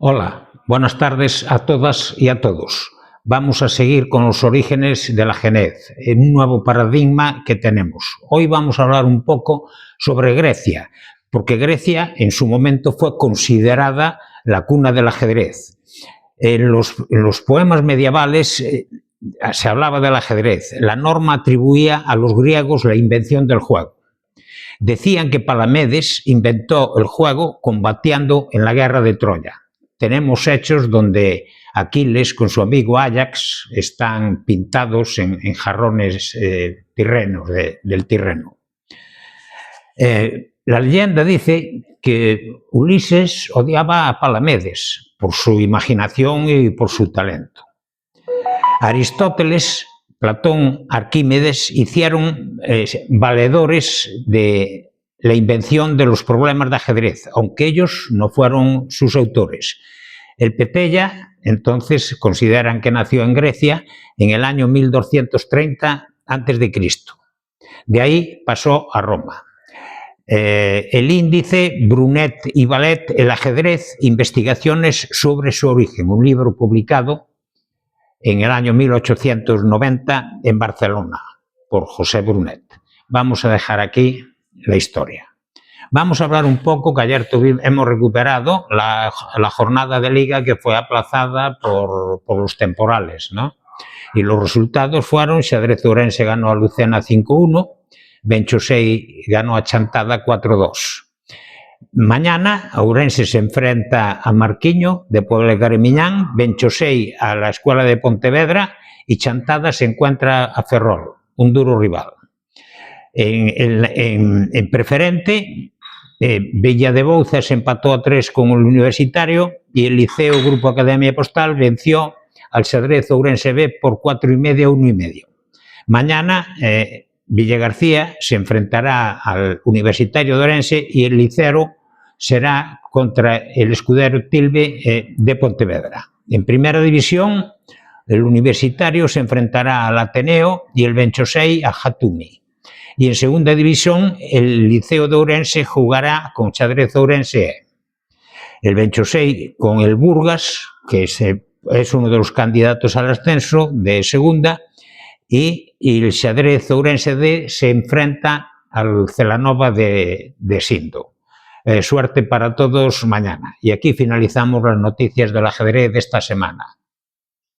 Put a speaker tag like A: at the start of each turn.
A: Hola, buenas tardes a todas y a todos. Vamos a seguir con los orígenes del ajedrez, en un nuevo paradigma que tenemos. Hoy vamos a hablar un poco sobre Grecia, porque Grecia en su momento fue considerada la cuna del ajedrez. En los poemas medievales se hablaba del ajedrez. La norma atribuía a los griegos la invención del juego. Decían que Palamedes inventó el juego combatiendo en la guerra de Troya. Tenemos hechos donde Aquiles con su amigo Áyax están pintados en jarrones tirrenos del Tirreno. La leyenda dice que Ulises odiaba a Palamedes por su imaginación y por su talento. Aristóteles, Platón, Arquímedes hicieron valedores de la invención de los problemas de ajedrez, aunque ellos no fueron sus autores. El Petella, entonces, consideran que nació en Grecia en el año 1230 a.C. De ahí pasó a Roma. El índice, Brunet y Vallet, El ajedrez, investigaciones sobre su origen, un libro publicado en el año 1890 en Barcelona por José Brunet. Vamos a dejar aquí la historia. Vamos a hablar un poco, que ayer hemos recuperado la jornada de liga que fue aplazada por los temporales, ¿no? Y los resultados fueron: Xadrez Ourense ganó a Lucena 5-1, Benchosei ganó a Chantada 4-2. Mañana Ourense se enfrenta a Marquiño de Puebla de Carimiñán, Benchosei a la Escuela de Pontevedra y Chantada se encuentra a Ferrol, un duro rival. En preferente, Villa de Bouzas empató a 3 con el Universitario y el Liceo Grupo Academia Postal venció al Xadrez Ourense B por 4,5 a 1,5. Mañana Villagarcía se enfrentará al Universitario de Ourense y el Liceo será contra el Escudero Tilbe de Pontevedra. En primera división, el Universitario se enfrentará al Ateneo y el Benchosei a Jatumi. Y en segunda división, el Liceo de Ourense jugará con Xadrez Ourense E. El Benchosei con el Burgas, que es uno de los candidatos al ascenso de segunda, y el Xadrez Ourense D se enfrenta al Celanova de Sindo. Suerte para todos mañana. Y aquí finalizamos las noticias del ajedrez de esta semana.